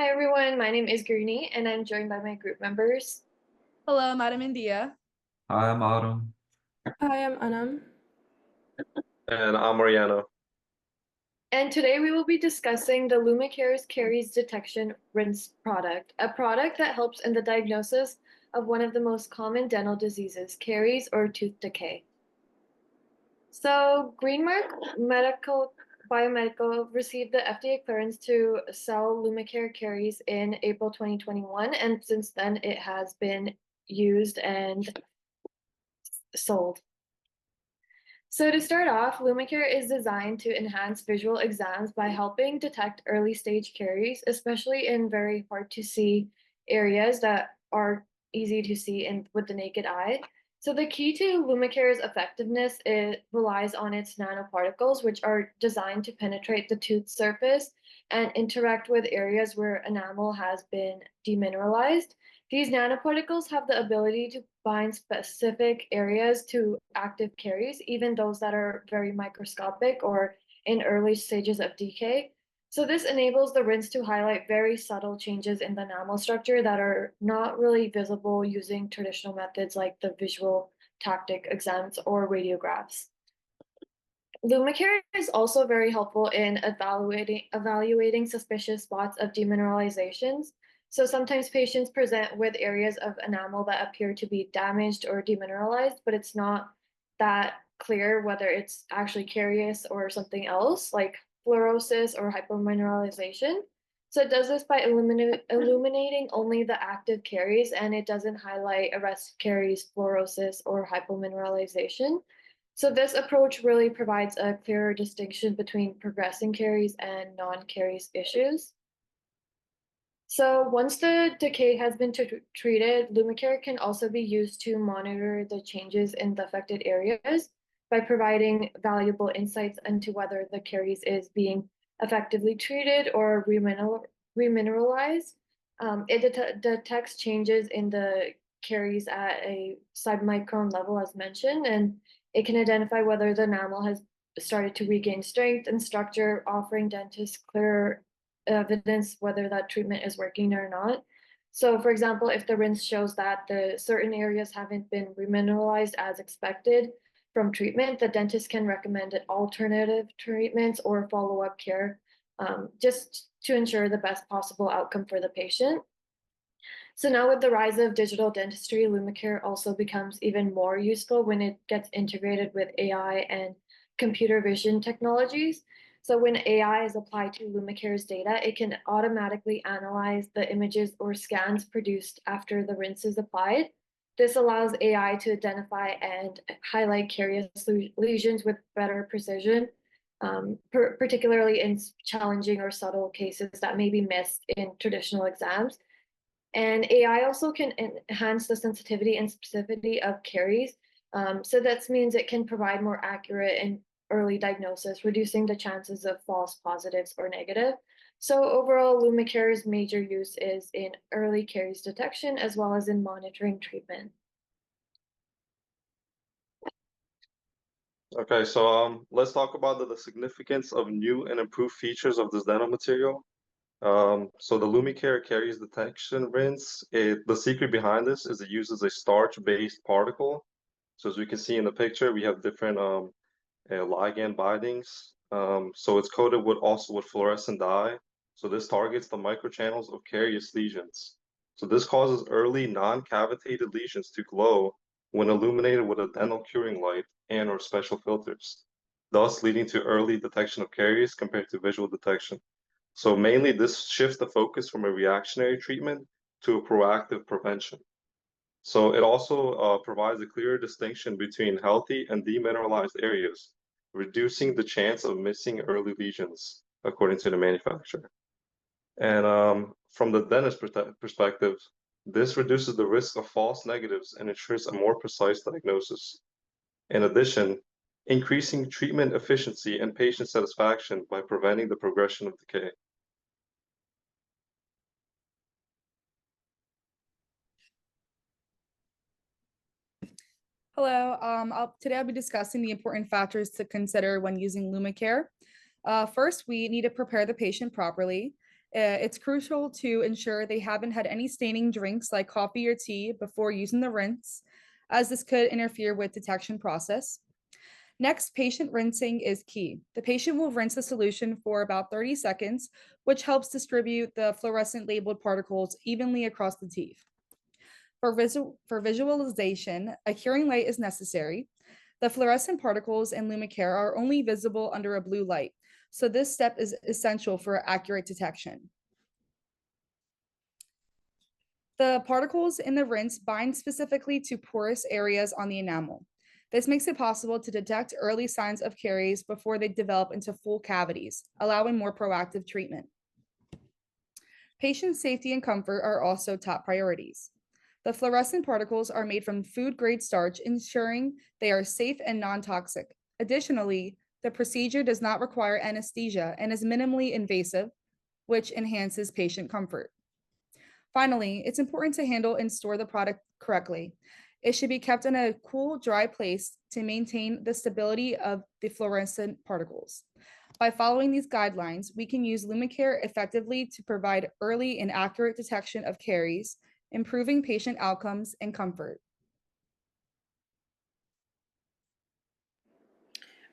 Hi everyone, my name is Gurney and I'm joined by my group members. Hello, Madam India. Hi, I'm Autumn. Hi, I'm Anam. And I'm Mariano. And today we will be discussing the Lumicare's caries detection rinse product, a product that helps in the diagnosis of one of the most common dental diseases, caries or tooth decay. So Greenmark Medical Biomedical received the FDA clearance to sell Lumicare caries in April 2021, and since then it has been used and sold. So to start off, Lumicare is designed to enhance visual exams by helping detect early stage caries, especially in very hard to see areas that are easy to see with the naked eye. So the key to Lumicare's effectiveness relies on its nanoparticles, which are designed to penetrate the tooth surface and interact with areas where enamel has been demineralized. These nanoparticles have the ability to bind specific areas to active caries, even those that are very microscopic or in early stages of decay. So this enables the rinse to highlight very subtle changes in the enamel structure that are not really visible using traditional methods like the visual tactic exams or radiographs. Lumicare is also very helpful in evaluating suspicious spots of demineralizations. So sometimes patients present with areas of enamel that appear to be damaged or demineralized, but it's not that clear whether it's actually carious or something else, like fluorosis or hypomineralization. So it does this by illuminating only the active caries, and it doesn't highlight arrested caries, fluorosis, or hypomineralization. So this approach really provides a clearer distinction between progressing caries and non-caries issues. So once the decay has been treated, Lumicare can also be used to monitor the changes in the affected areas by providing valuable insights into whether the caries is being effectively treated or remineralized. It detects changes in the caries at a submicron level, as mentioned, and it can identify whether the enamel has started to regain strength and structure, offering dentists clearer evidence whether that treatment is working or not. So, for example, if the rinse shows that the certain areas haven't been remineralized as expected from treatment, the dentist can recommend alternative treatments or follow-up care, just to ensure the best possible outcome for the patient. So now with the rise of digital dentistry, Lumicare also becomes even more useful when it gets integrated with AI and computer vision technologies. So when AI is applied to Lumicare's data, it can automatically analyze the images or scans produced after the rinse is applied. This allows AI to identify and highlight carious lesions with better precision, particularly in challenging or subtle cases that may be missed in traditional exams. And AI also can enhance the sensitivity and specificity of caries. So that means it can provide more accurate and early diagnosis, reducing the chances of false positives or negative. So overall, Lumicare's major use is in early caries detection as well as in monitoring treatment. Okay, so let's talk about the significance of new and improved features of this dental material. So the Lumicare caries detection rinse, the secret behind this is it uses a starch-based particle. So as we can see in the picture, we have different ligand bindings. So it's coated with also with fluorescent dye. So this targets the microchannels of carious lesions. So this causes early non-cavitated lesions to glow when illuminated with a dental curing light and or special filters, thus leading to early detection of caries compared to visual detection. So mainly this shifts the focus from a reactionary treatment to a proactive prevention. So it also provides a clear distinction between healthy and demineralized areas, reducing the chance of missing early lesions, according to the manufacturer. And from the dentist perspective, this reduces the risk of false negatives and ensures a more precise diagnosis. In addition, increasing treatment efficiency and patient satisfaction by preventing the progression of decay. Hello. Today I'll be discussing the important factors to consider when using Lumicare. First, we need to prepare the patient properly. It's crucial to ensure they haven't had any staining drinks like coffee or tea before using the rinse, as this could interfere with detection process. Next, patient rinsing is key. The patient will rinse the solution for about 30 seconds, which helps distribute the fluorescent labeled particles evenly across the teeth. For visualization, a curing light is necessary. The fluorescent particles in Lumicare are only visible under a blue light, so this step is essential for accurate detection. The particles in the rinse bind specifically to porous areas on the enamel. This makes it possible to detect early signs of caries before they develop into full cavities, allowing more proactive treatment. Patient safety and comfort are also top priorities. The fluorescent particles are made from food-grade starch, ensuring they are safe and non-toxic. Additionally, the procedure does not require anesthesia and is minimally invasive, which enhances patient comfort. Finally, it's important to handle and store the product correctly. It should be kept in a cool, dry place to maintain the stability of the fluorescent particles. By following these guidelines, we can use Lumicare effectively to provide early and accurate detection of caries, improving patient outcomes and comfort.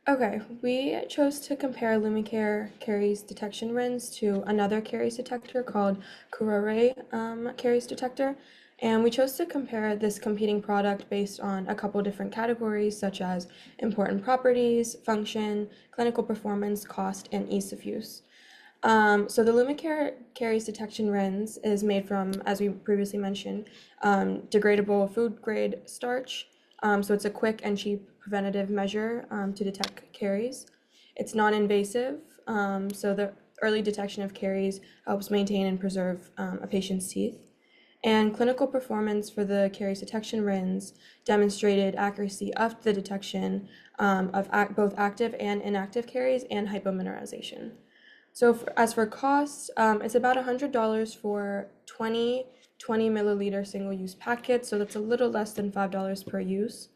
Okay, we chose to compare Lumicare caries detection rinse to another caries detector called Kurore caries detector. And we chose to compare this competing product based on a couple different categories, such as important properties, function, clinical performance, cost, and ease of use. So the Lumicare caries detection rinse is made from, as we previously mentioned, degradable food grade starch. So it's a quick and cheap preventative measure to detect caries. It's non-invasive, so the early detection of caries helps maintain and preserve a patient's teeth. And clinical performance for the caries detection rinse demonstrated accuracy of the detection of both active and inactive caries and hypomineralization. So as for cost, it's about $100 for 20 milliliter single-use packets, so that's a little less than $5 per use.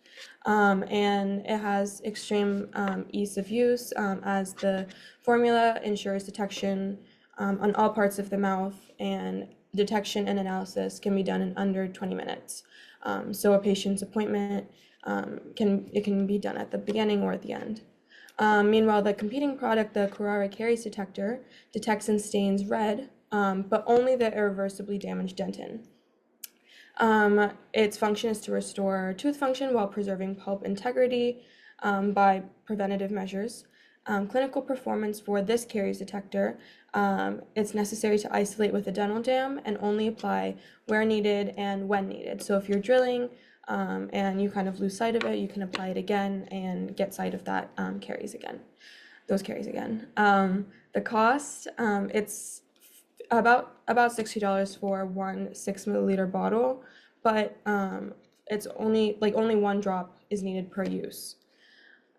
And it has extreme ease of use, as the formula ensures detection on all parts of the mouth, and detection and analysis can be done in under 20 minutes. So a patient's appointment can be done at the beginning or at the end. Meanwhile, the competing product, the Kurore caries detector, detects and stains red, but only the irreversibly damaged dentin. Its function is to restore tooth function while preserving pulp integrity by preventative measures. Clinical performance for this caries detector, it's necessary to isolate with a dental dam and only apply where needed and when needed. So if you're drilling and you kind of lose sight of it, you can apply it again and get sight of that caries again. The cost, it's about $60 for one 6 milliliter bottle, but it's only one drop is needed per use.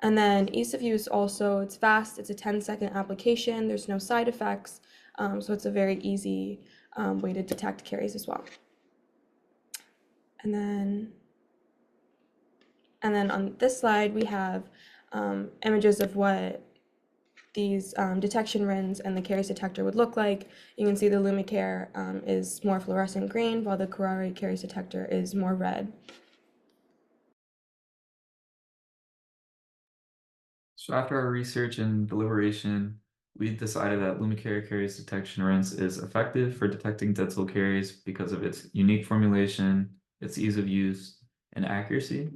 And then ease of use also, it's fast, it's a 10-second application, there's no side effects, so it's a very easy way to detect caries as well. And then on this slide, we have images of what these detection rinse and the caries detector would look like. You can see the Lumicare is more fluorescent green, while the Kurore caries detector is more red. So after our research and deliberation, we decided that Lumicare caries detection rinse is effective for detecting dental caries because of its unique formulation, its ease of use, and accuracy.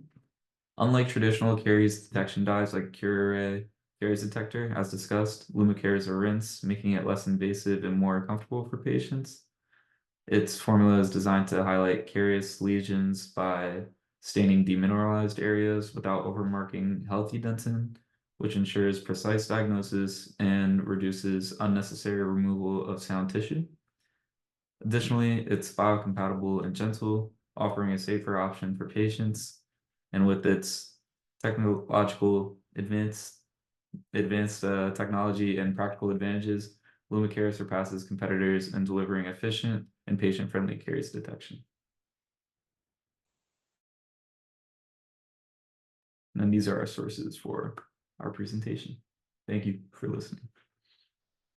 Unlike traditional caries detection dyes like Curare caries detector, as discussed, Lumicare is a rinse, making it less invasive and more comfortable for patients. Its formula is designed to highlight carious lesions by staining demineralized areas without overmarking healthy dentin, which ensures precise diagnosis and reduces unnecessary removal of sound tissue. Additionally, it's biocompatible and gentle, offering a safer option for patients. And with its technological advanced technology and practical advantages, Lumicare surpasses competitors in delivering efficient and patient-friendly caries detection. And then these are our sources for our presentation. Thank you for listening.